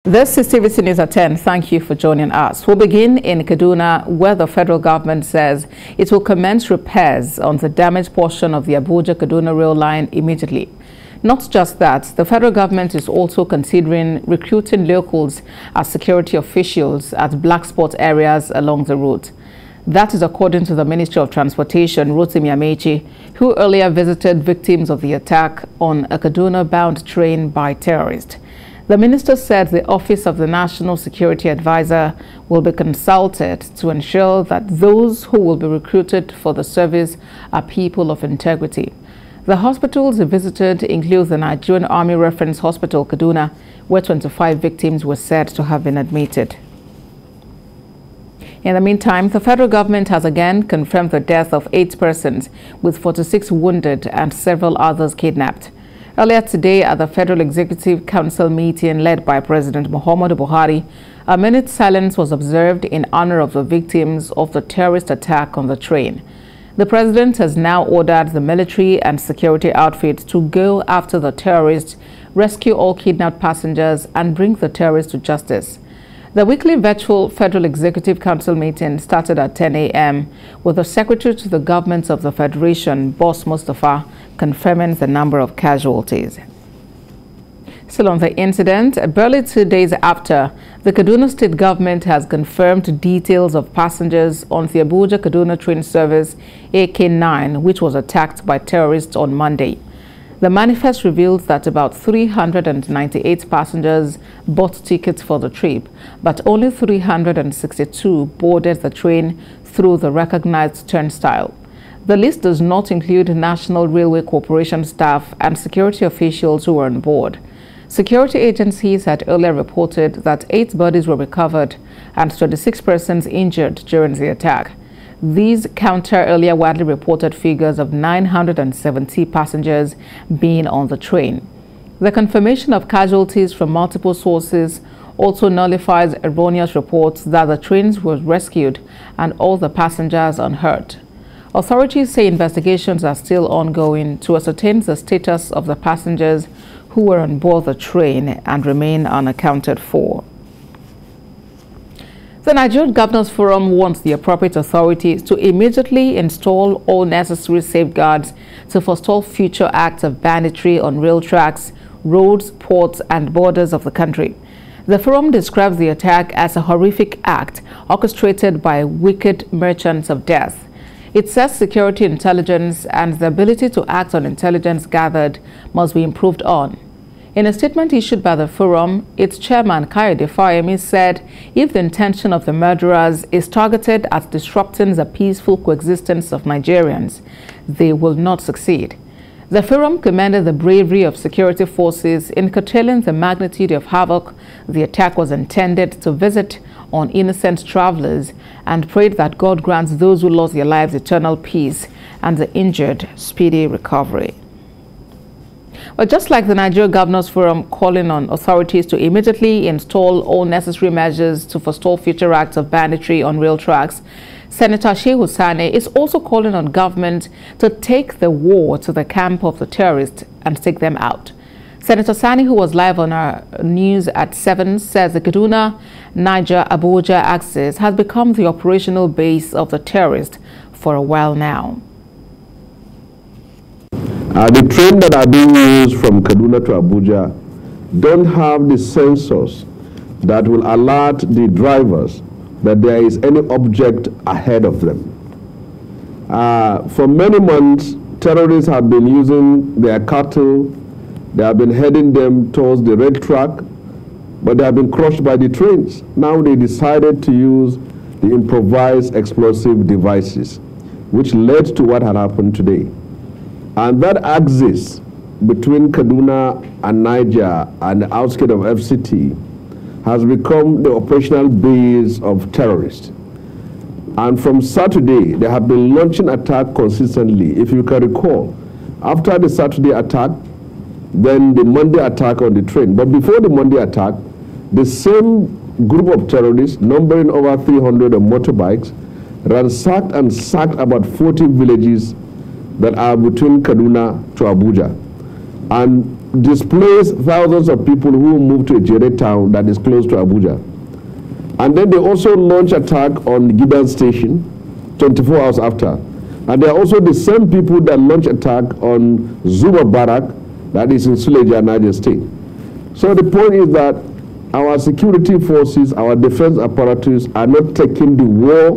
This is TVC News at 10. Thank you for joining us. We'll begin in Kaduna, where the federal government says it will commence repairs on the damaged portion of the Abuja-Kaduna rail line immediately. Not just that, the federal government is also considering recruiting locals as security officials at black spot areas along the route. That is according to the Ministry of Transportation, Rotimi Amechi, who earlier visited victims of the attack on a Kaduna-bound train by terrorists. The minister said the Office of the National Security Advisor will be consulted to ensure that those who will be recruited for the service are people of integrity. The hospitals he visited include the Nigerian Army Reference Hospital, Kaduna, where 25 victims were said to have been admitted. In the meantime, the federal government has again confirmed the death of 8 persons, with 46 wounded and several others kidnapped. Earlier today, at the Federal Executive Council meeting led by President Muhammadu Buhari, a minute's silence was observed in honor of the victims of the terrorist attack on the train. The president has now ordered the military and security outfits to go after the terrorists, rescue all kidnapped passengers, and bring the terrorists to justice. The weekly virtual Federal Executive Council meeting started at 10 a.m. with the Secretary to the Government of the Federation, Boss Mustafa, confirming the number of casualties. Still on the incident, barely 2 days after, the Kaduna State Government has confirmed details of passengers on the Abuja-Kaduna train service AK9, which was attacked by terrorists on Monday. The manifest reveals that about 398 passengers bought tickets for the trip, but only 362 boarded the train through the recognized turnstile. The list does not include National Railway Corporation staff and security officials who were on board. Security agencies had earlier reported that 8 bodies were recovered and 26 persons injured during the attack. These counter earlier widely reported figures of 970 passengers being on the train. The confirmation of casualties from multiple sources also nullifies erroneous reports that the trains were rescued and all the passengers unhurt. Authorities say investigations are still ongoing to ascertain the status of the passengers who were on board the train and remain unaccounted for. The Nigerian Governors Forum wants the appropriate authorities to immediately install all necessary safeguards to forestall future acts of banditry on rail tracks, roads, ports, and borders of the country. The forum describes the attack as a horrific act orchestrated by wicked merchants of death. It says security intelligence and the ability to act on intelligence gathered must be improved on. In a statement issued by the forum, its chairman, Kayode Fayemi, said if the intention of the murderers is targeted at disrupting the peaceful coexistence of Nigerians, they will not succeed. The forum commended the bravery of security forces in curtailing the magnitude of havoc the attack was intended to visit on innocent travelers and prayed that God grants those who lost their lives eternal peace and the injured speedy recovery. But just like the Nigeria Governors Forum calling on authorities to immediately install all necessary measures to forestall future acts of banditry on rail tracks, Senator Sheikh is also calling on government to take the war to the camp of the terrorists and take them out. Senator Sani, who was live on our news at 7, says the Kaduna, Niger-Abuja axis has become the operational base of the terrorists for a while now. The trains that are being used from Kaduna to Abuja don't have the sensors that will alert the drivers that there is any object ahead of them. For many months, terrorists have been using their cattle. They have been heading them towards the red track, but they have been crushed by the trains. Now they decided to use the improvised explosive devices, which led to what had happened today. And that axis between Kaduna and Niger and the outskirts of FCT has become the operational base of terrorists. And from Saturday, they have been launching attacks consistently. If you can recall, after the Saturday attack, then the Monday attack on the train. But before the Monday attack, the same group of terrorists, numbering over 300 on motorbikes, ransacked and sacked about 40 villages that are between Kaduna to Abuja. And displace thousands of people who move to a Jere town that is close to Abuja. And then they also launch attack on Gidan station 24 hours after. And they are also the same people that launch attack on Zuma Barak, that is in Suleja, Niger State. So the point is that our security forces, our defense apparatus are not taking the war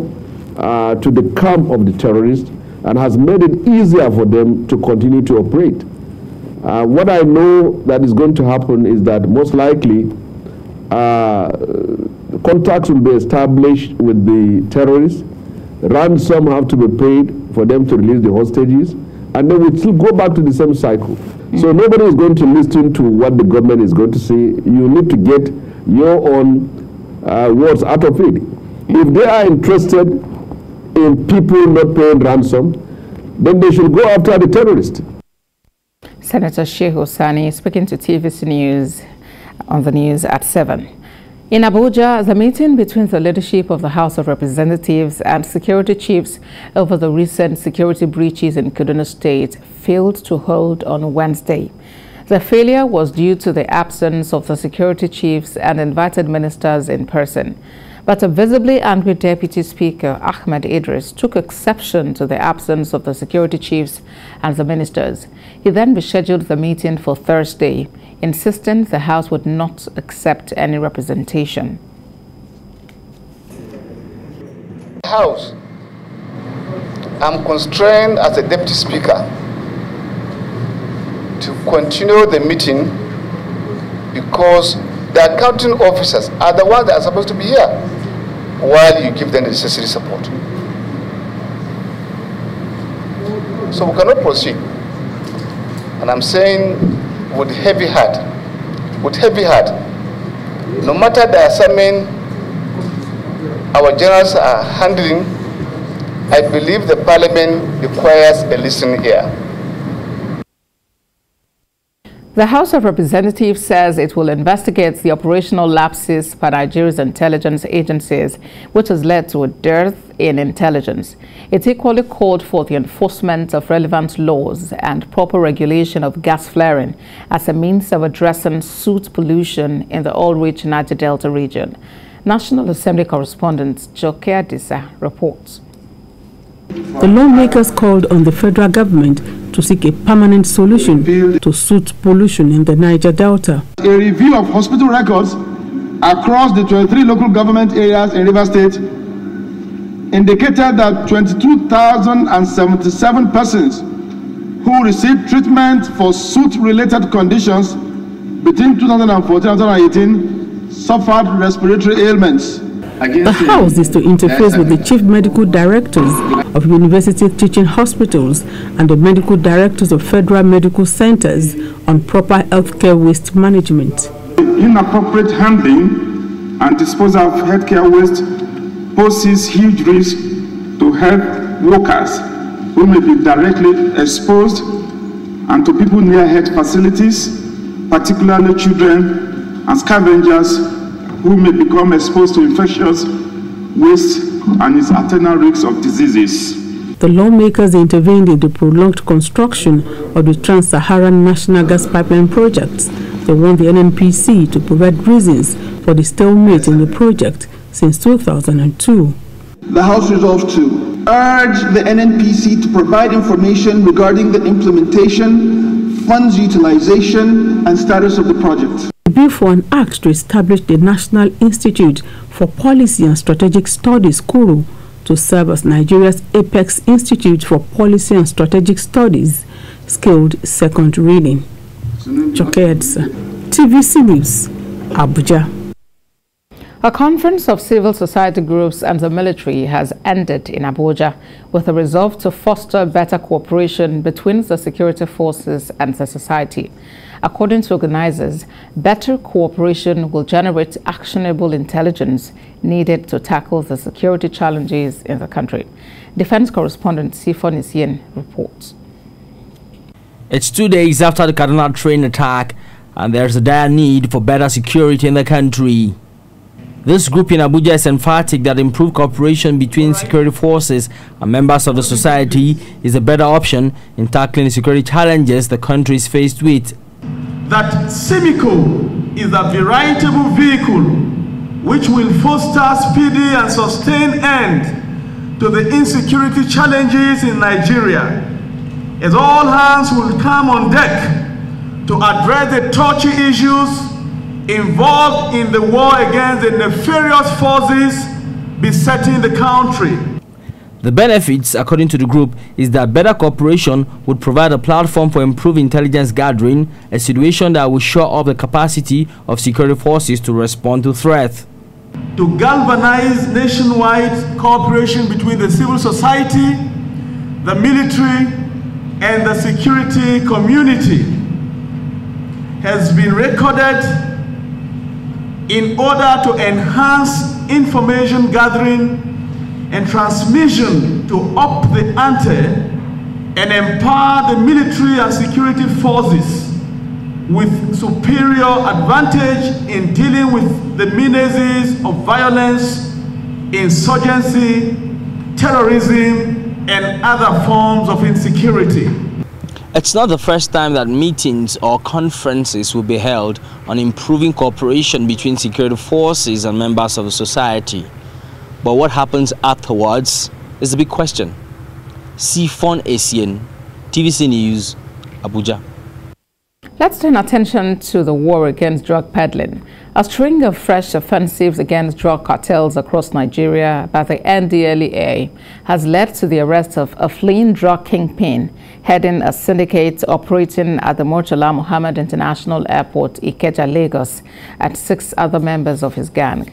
to the camp of the terrorists and has made it easier for them to continue to operate. What I know that is going to happen is that most likely contacts will be established with the terrorists, ransom have to be paid for them to release the hostages, and then we still go back to the same cycle. So nobody is going to listen to what the government is going to say. You need to get your own words out of it. If they are interested in people not paying ransom, then they should go after the terrorists. Senator Sheikh Hassan speaking to TVC News on the news at 7. In Abuja, the meeting between the leadership of the House of Representatives and security chiefs over the recent security breaches in Kaduna State failed to hold on Wednesday. The failure was due to the absence of the security chiefs and invited ministers in person. But a visibly angry Deputy Speaker, Ahmed Idris, took exception to the absence of the security chiefs and the ministers. He then rescheduled the meeting for Thursday, insisting the House would not accept any representation. House, I'm constrained as a Deputy Speaker to continue the meeting because the accounting officers are the ones that are supposed to be here while you give them the necessary support. So we cannot proceed. And I'm saying with heavy heart, no matter the assignment our generals are handling, I believe the parliament requires a listening ear. The House of Representatives says it will investigate the operational lapses by Nigeria's intelligence agencies, which has led to a dearth in intelligence. It equally called for the enforcement of relevant laws and proper regulation of gas flaring as a means of addressing soot pollution in the oil-rich Niger Delta region. National Assembly correspondent Sheikh reports. The lawmakers called on the federal government to seek a permanent solution to soot pollution in the Niger Delta. A review of hospital records across the 23 local government areas in Rivers State indicated that 22,077 persons who received treatment for soot-related conditions between 2014 and 2018 suffered respiratory ailments. The House is to interface with the chief medical directors of university teaching hospitals and the medical directors of federal medical centers on proper healthcare waste management. Inappropriate handling and disposal of healthcare waste poses huge risk to health workers who may be directly exposed and to people near health facilities, particularly children and scavengers who may become exposed to infectious waste and its attendant risks of diseases. The lawmakers intervened in the prolonged construction of the Trans-Saharan national gas pipeline projects. They want the NNPC to provide reasons for the stalemate in the project since 2002. The House resolved to urge the NNPC to provide information regarding the implementation, funds utilization, and status of the project. The bill for an act to establish the National Institute for Policy and Strategic Studies, KURU, to serve as Nigeria's apex institute for policy and strategic studies, scaled second reading. Sheikh, TVC News, Abuja. A conference of civil society groups and the military has ended in Abuja with a resolve to foster better cooperation between the security forces and the society. According to organizers, better cooperation will generate actionable intelligence needed to tackle the security challenges in the country. Defense correspondent Sifon Isien reports. It's 2 days after the Kaduna train attack, and there's a dire need for better security in the country. This group in Abuja is emphatic that improved cooperation between security forces and members of the society is a better option in tackling the security challenges the country is faced with. that Simico is a veritable vehicle which will foster speedy and sustained end to the insecurity challenges in Nigeria, as all hands will come on deck to address the touchy issues involved in the war against the nefarious forces besetting the country. The benefits, according to the group, is that better cooperation would provide a platform for improved intelligence gathering, a situation that will shore up the capacity of security forces to respond to threats. To galvanize nationwide cooperation between the civil society, the military, and the security community has been recorded in order to enhance information gathering and transmission to up the ante and empower the military and security forces with superior advantage in dealing with the menaces of violence, insurgency, terrorism, and other forms of insecurity. It's not the first time that meetings or conferences will be held on improving cooperation between security forces and members of the society. But what happens afterwards is the big question. Sifon Essien, TVC News, Abuja. Let's turn attention to the war against drug peddling. A string of fresh offensives against drug cartels across Nigeria by the NDLEA has led to the arrest of a fleeing drug kingpin heading a syndicate operating at the Murtala Muhammad International Airport, Ikeja, Lagos, and 6 other members of his gang.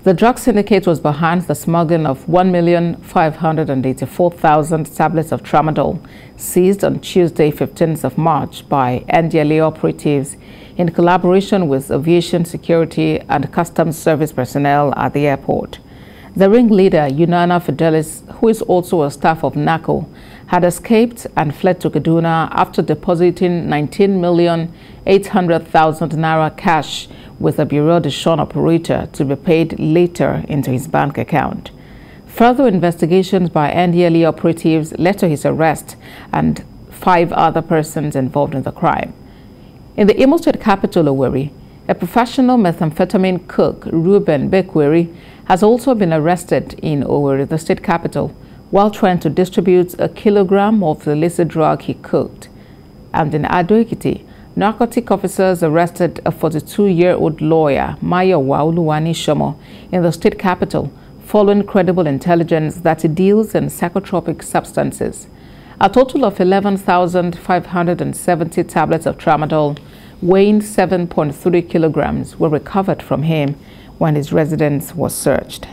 The drug syndicate was behind the smuggling of 1,584,000 tablets of tramadol seized on Tuesday, 15th of March by NDLEA operatives in collaboration with aviation security and customs service personnel at the airport. The ringleader, Unana Fidelis, who is also a staff of NACO, had escaped and fled to Kaduna after depositing 19,800,000 naira cash with a Bureau de Change operator to be paid later into his bank account. Further investigations by NDLEA operatives led to his arrest and 5 other persons involved in the crime. In the Imo State capital, Owerri, a professional methamphetamine cook, Reuben Bekweri, has also been arrested in Owerri, the state capital, while trying to distribute a kilogram of the illicit drug he cooked. And in Ado-Ekiti, narcotic officers arrested a 42-year-old lawyer, Mayowa Oluwani Shomo, in the state capital, following credible intelligence that he deals in psychotropic substances. A total of 11,570 tablets of tramadol, weighing 7.3 kilograms, were recovered from him when his residence was searched.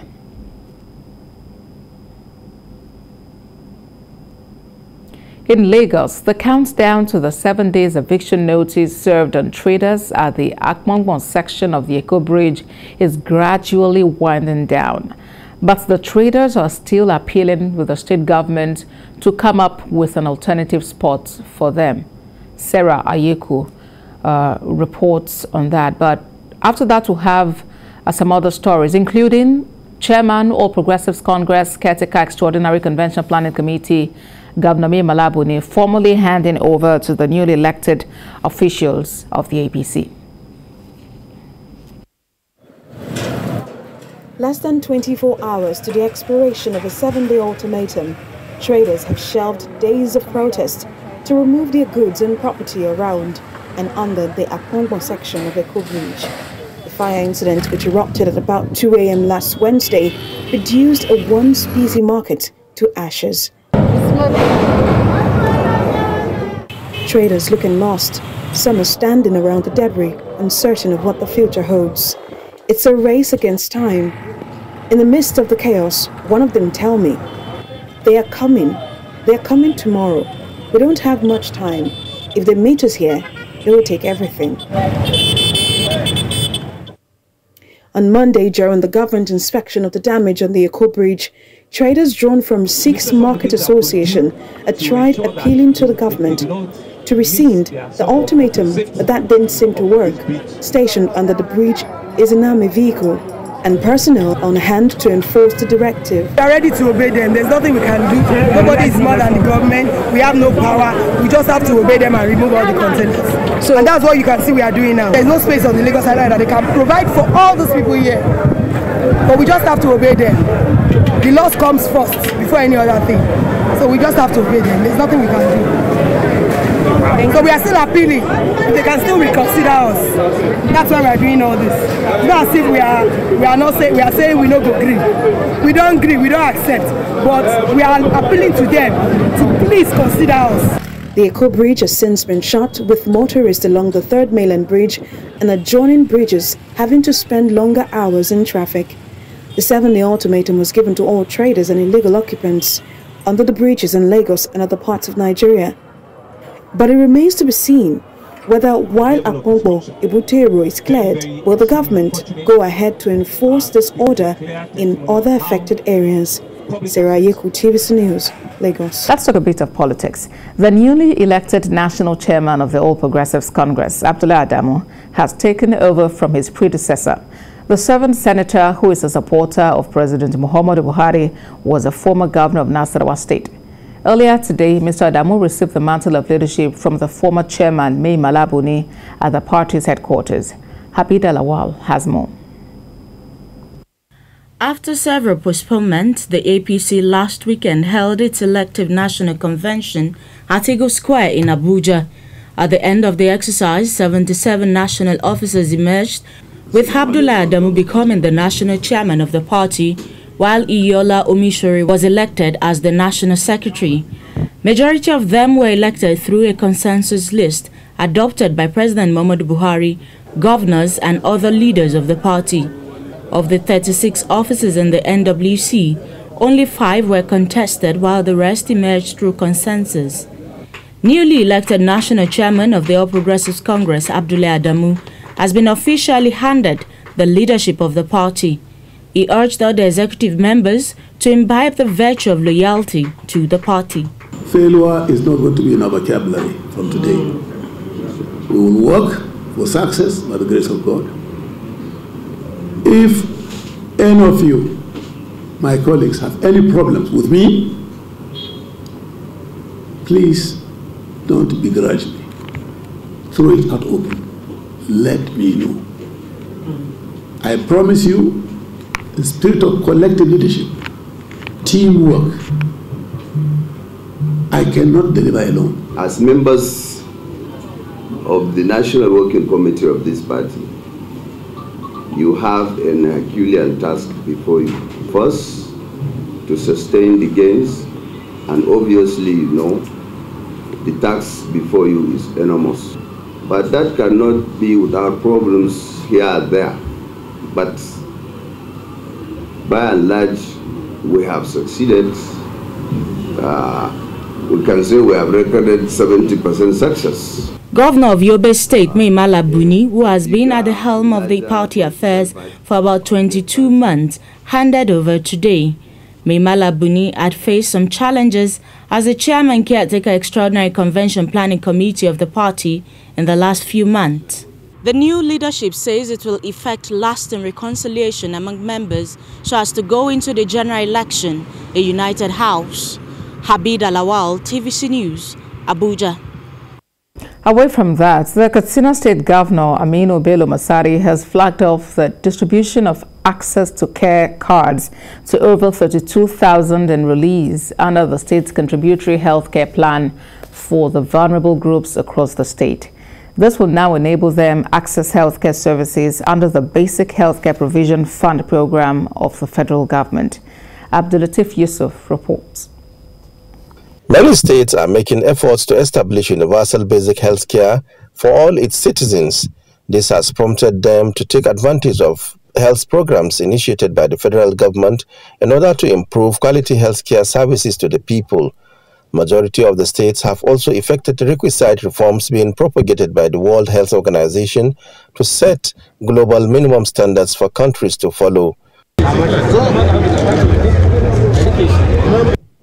In Lagos, the countdown to the 7 days eviction notice served on traders at the Akmongbon section of the Eco Bridge is gradually winding down. But the traders are still appealing with the state government to come up with an alternative spot for them. Sarah Ayeku reports on that. But after that, we'll have some other stories, including Chairman, All Progressives Congress, Caretaker Extraordinary Convention Planning Committee, Governor Mai Malabuni, formally handing over to the newly elected officials of the APC. Less than 24 hours to the expiration of a 7-day ultimatum, traders have shelved days of protest to remove their goods and property around and under the Akmongbon section of Eco Bridge. The fire incident, which erupted at about 2 a.m. last Wednesday, reduced a once busy market to ashes. Traders looking lost, some are standing around the debris, uncertain of what the future holds. It's a race against time. In the midst of the chaos, one of them tell me, they are coming tomorrow. We don't have much time. If they meet us here, they will take everything. On Monday, during the government inspection of the damage on the Eco Bridge, traders drawn from 6 market associations had tried appealing to the government to rescind the ultimatum, but that didn't seem to work. Stationed under the bridge is an army vehicle and personnel on hand to enforce the directive. We are ready to obey them. There's nothing we can do. Nobody is more than the government. We have no power. We just have to obey them and remove all the containers. So, and that's what you can see we are doing now. There's no space on the Lagos Island that they can provide for all those people here. But we just have to obey them. The laws comes first before any other thing. So we just have to obey them. There's nothing we can do. So we are still appealing. They can still reconsider us. That's why we are doing all this. It's not as if we are saying we don't agree. We don't agree, we don't accept. But we are appealing to them to please consider us. The Eco Bridge has since been shut, with motorists along the Third Mainland Bridge and adjoining bridges having to spend longer hours in traffic. The 7-day ultimatum was given to all traders and illegal occupants under the bridges in Lagos and other parts of Nigeria. But it remains to be seen whether, while Akpongbo Ibutero is cleared, will the government go ahead to enforce this order in other affected areas. Sarah Yeku, TVC News, Lagos. Let's talk a bit of politics. The newly elected National Chairman of the All Progressives Congress, Abdullahi Adamu, has taken over from his predecessor. The 7th senator, who is a supporter of President Muhammadu Buhari, was a former governor of Nasarawa State. Earlier today, Mr. Adamu received the mantle of leadership from the former chairman, Mai Mala Buni, at the party's headquarters. Habida Lawal has more. After several postponements, the APC last weekend held its elective national convention at Eagle Square in Abuja. At the end of the exercise, 77 national officers emerged, with Abdullahi Adamu becoming the national chairman of the party, while Iyola Omishori was elected as the national secretary. Majority of them were elected through a consensus list adopted by President Muhammadu Buhari, governors and other leaders of the party. Of the 36 offices in the NWC, only 5 were contested, while the rest emerged through consensus. Newly elected National Chairman of the All Progressives Congress, Abdullahi Adamu, has been officially handed the leadership of the party. He urged other executive members to imbibe the virtue of loyalty to the party. Failure is not going to be in our vocabulary from today. We will work for success by the grace of God. If any of you, my colleagues, have any problems with me, please don't begrudge me. Throw it out open. Let me know. I promise you, the spirit of collective leadership, teamwork, I cannot deliver alone. As members of the National Working Committee of this party, you have an Herculean task before you. First, to sustain the gains, and obviously, you know, the task before you is enormous. But that cannot be without problems here and there. But by and large, we have succeeded. We can say we have recorded 70% success. Governor of Yobe State, Mai Mala Buni, who has been at the helm of the party affairs for about 22 months, handed over today. Mai Mala Buni had faced some challenges as the chairman caretaker extraordinary convention planning committee of the party in the last few months. The new leadership says it will effect lasting reconciliation among members so as to go into the general election, a united house. Habida Lawal, TVC News, Abuja. Away from that, the Katsina State Governor Aminu Bello Masari has flagged off the distribution of access to care cards to over 32,000 enrollees under the state's contributory health care plan for the vulnerable groups across the state. This will now enable them access healthcare services under the Basic Healthcare Provision Fund program of the federal government. Abdulatif Yusuf reports. Many states are making efforts to establish universal basic health care for all its citizens. This has prompted them to take advantage of health programs initiated by the federal government in order to improve quality health care services to the people. Majority of the states have also effected the requisite reforms being propagated by the World Health Organization to set global minimum standards for countries to follow.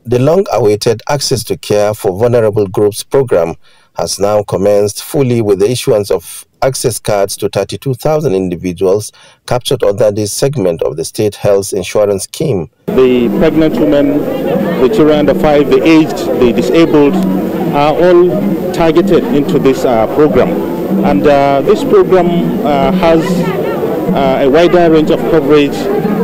The long-awaited Access to Care for Vulnerable Groups program has now commenced fully with the issuance of access cards to 32,000 individuals captured under this segment of the state health insurance scheme. The pregnant women, the children under 5, the aged, the disabled are all targeted into this program. And this program has a wider range of coverage.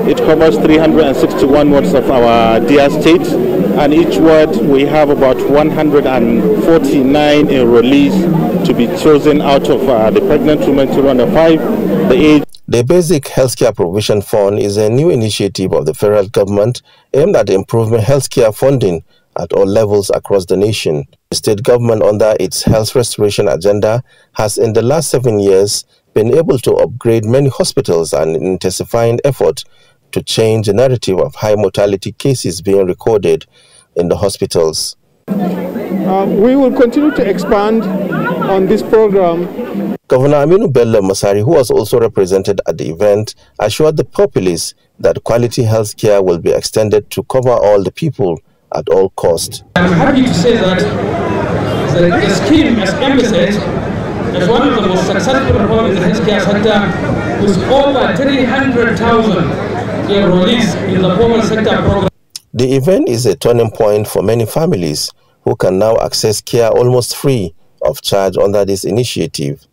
It covers 361 wards of our dear state, and each ward we have about 149 enrollees to be chosen out of the pregnant women to under 5, the age. The Basic Healthcare Provision Fund is a new initiative of the federal government aimed at improving healthcare funding at all levels across the nation. The state government, under its health restoration agenda, has in the last 7 years been able to upgrade many hospitals and intensifying effort to change the narrative of high mortality cases being recorded in the hospitals. We will continue to expand on this program. Governor Aminu Bello Masari, who was also represented at the event, assured the populace that quality health care will be extended to cover all the people at all costs. I'm happy to say that the scheme, as emphasized, is one of the most successful reforms in the healthcare sector, with over 300,000 enrollees in the formal sector program. The event is a turning point for many families who can now access care almost free of charge under this initiative.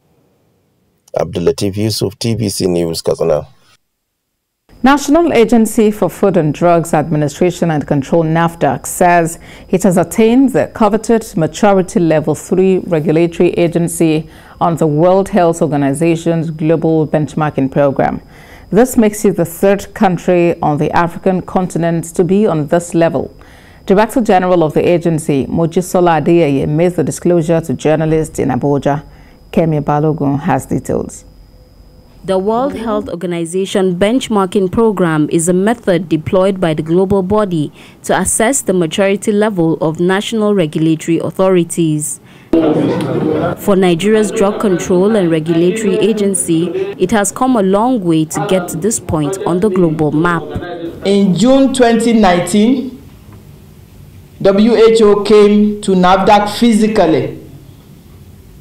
Abdulatif Yusuf, TVC News, Kaduna. National Agency for Food and Drugs Administration and Control, NAFDAC, says it has attained the coveted maturity level 3 regulatory agency on the World Health Organization's global benchmarking program. This makes it the 3rd country on the African continent to be on this level. Director General of the agency, Mojisola Adeyeye, made the disclosure to journalists in Abuja. Kemi Balogun has details. The World Health Organization benchmarking program is a method deployed by the global body to assess the maturity level of national regulatory authorities. For Nigeria's Drug Control and Regulatory Agency, it has come a long way to get to this point on the global map. In June 2019, WHO came to NAFDAC physically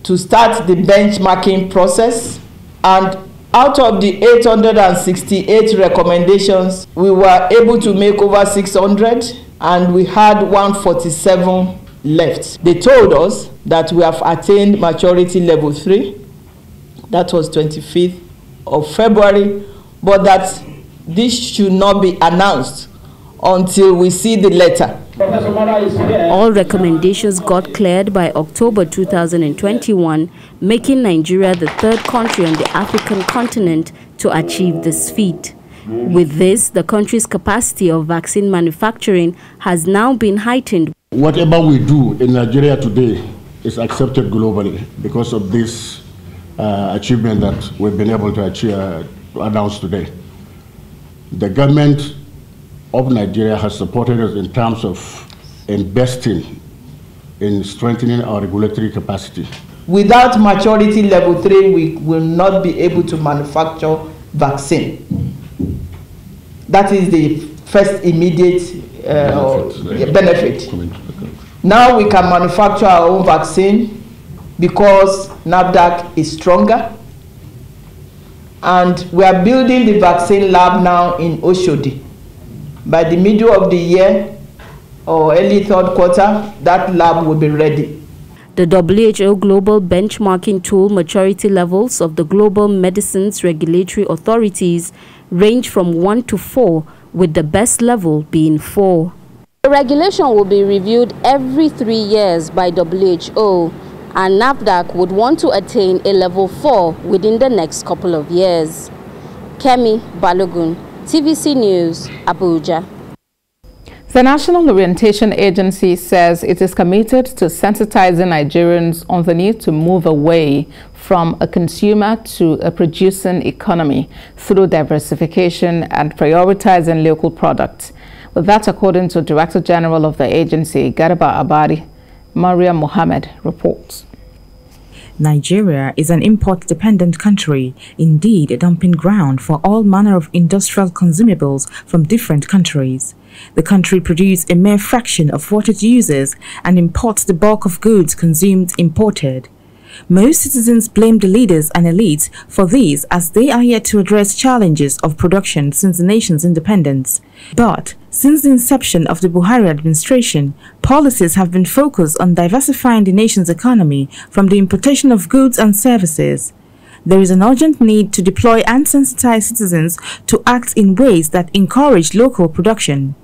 to start the benchmarking process, and out of the 868 recommendations, we were able to make over 600, and we had 147 left. They told us that we have attained maturity level 3. That was 25th of February, but that this should not be announced until we see the letter. All recommendations got cleared by October 2021, making Nigeria the 3rd country on the African continent to achieve this feat. With this, the country's capacity of vaccine manufacturing has now been heightened. Whatever we do in Nigeria today is accepted globally because of this achievement that we've been able to announce today. The government of Nigeria has supported us in terms of investing in strengthening our regulatory capacity. Without maturity level 3, we will not be able to manufacture vaccine. That is the first immediate benefit. Now we can manufacture our own vaccine because NAFDAC is stronger. And we are building the vaccine lab now in Oshodi. By the middle of the year or early 3rd quarter, that lab will be ready. The WHO Global Benchmarking Tool maturity levels of the global medicines regulatory authorities range from 1 to 4, with the best level being 4. The regulation will be reviewed every 3 years by WHO, and NAFDAC would want to attain a level 4 within the next couple of years. Kemi Balogun, TVC News, Abuja. The National Orientation Agency says it is committed to sensitizing Nigerians on the need to move away from a consumer to a producing economy through diversification and prioritizing local products. With that, according to Director General of the agency, Garba Abadi, Maria Mohammed reports. Nigeria is an import-dependent country, indeed a dumping ground for all manner of industrial consumables from different countries. The country produces a mere fraction of what it uses and imports the bulk of goods consumed imported. Most citizens blame the leaders and elites for this, as they are yet to address challenges of production since the nation's independence. But since the inception of the Buhari administration, policies have been focused on diversifying the nation's economy from the importation of goods and services. There is an urgent need to deploy and sensitize citizens to act in ways that encourage local production.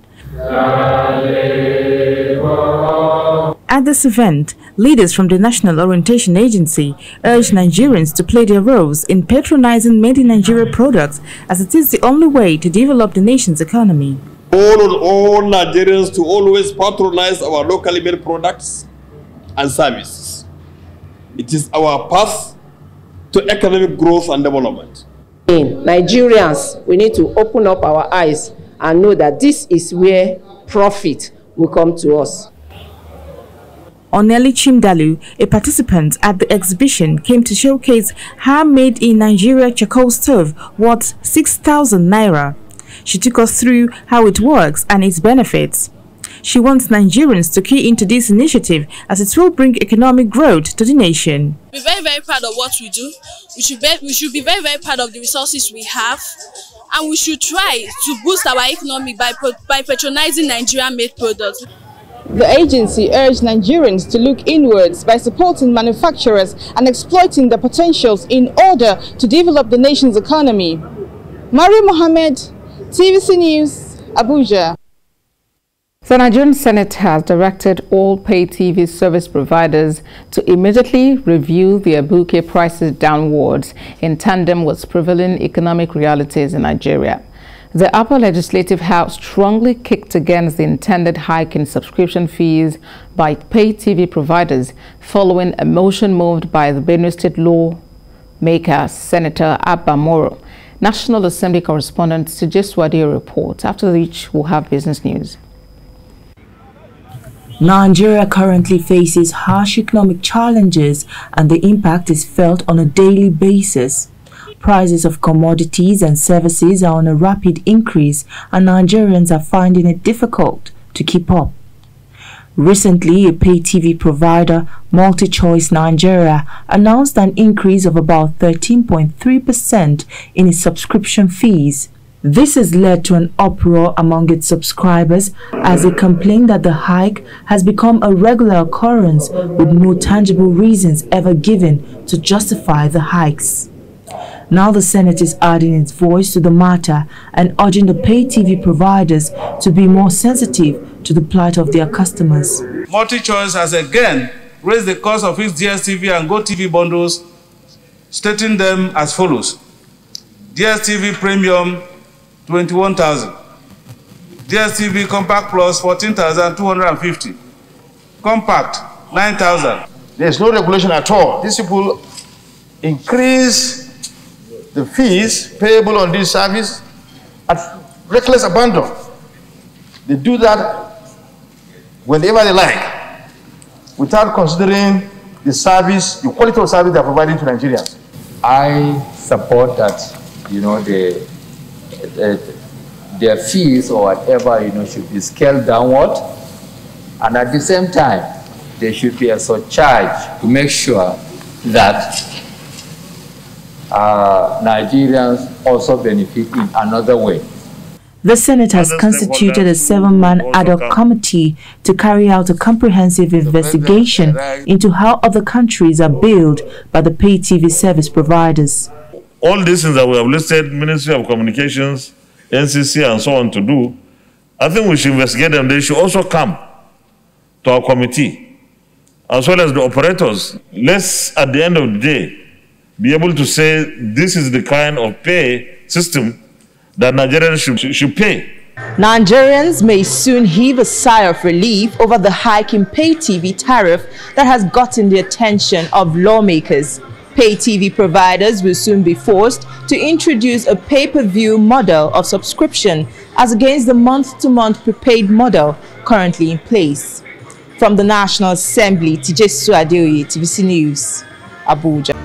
At this event, leaders from the National Orientation Agency urged Nigerians to play their roles in patronizing made in Nigeria products, as it is the only way to develop the nation's economy. All Nigerians to always patronize our locally made products and services. It is our path to economic growth and development. Nigerians, we need to open up our eyes and know that this is where profit will come to us. Oneli Chimdalu, a participant at the exhibition, came to showcase her made in Nigeria charcoal stove worth 6,000 naira. She took us through how it works and its benefits. She wants Nigerians to key into this initiative, as it will bring economic growth to the nation. We're very, very proud of what we do. We should be very, very proud of the resources we have. And we should try to boost our economy by patronizing Nigerian-made products. The agency urged Nigerians to look inwards by supporting manufacturers and exploiting the potentials in order to develop the nation's economy. Mari Mohammed, TVC News, Abuja. The Nigerian Senate has directed all pay TV service providers to immediately review their bouquet prices downwards in tandem with prevailing economic realities in Nigeria. The Upper Legislative House strongly kicked against the intended hike in subscription fees by pay TV providers following a motion moved by the Benue State lawmaker, Senator Abba Moro. National Assembly correspondent Sheikh reports, after which we'll have business news. Nigeria currently faces harsh economic challenges, and the impact is felt on a daily basis. Prices of commodities and services are on a rapid increase, and Nigerians are finding it difficult to keep up. Recently, a pay TV provider, MultiChoice Nigeria, announced an increase of about 13.3% in its subscription fees. This has led to an uproar among its subscribers, as they complain that the hike has become a regular occurrence with no tangible reasons ever given to justify the hikes. Now the Senate is adding its voice to the matter and urging the pay TV providers to be more sensitive to the plight of their customers. MultiChoice has again raised the cost of its DSTV and GoTV bundles, stating them as follows. DSTV Premium 21,000. DSTV Compact Plus 14,250. Compact 9,000. There's no regulation at all. These people increase the fees payable on this service at reckless abandon. They do that whenever they like, without considering the service, the quality of service they're providing to Nigerians. I support that, their fees or whatever, should be scaled downward, and at the same time, there should be a surcharge to make sure that Nigerians also benefit in another way. The Senate has constituted a 7-man ad hoc committee to carry out a comprehensive investigation into how other countries are billed by the pay TV service providers. All these things that we have listed, Ministry of Communications, NCC and so on to do, I think we should investigate them. They should also come to our committee, as well as the operators. Let's, at the end of the day, be able to say this is the kind of pay system that Nigerians should pay. Nigerians may soon heave a sigh of relief over the hike in pay TV tariff that has gotten the attention of lawmakers. Pay TV providers will soon be forced to introduce a pay-per-view model of subscription as against the month-to-month prepaid model currently in place. From the National Assembly, TVC News, Abuja.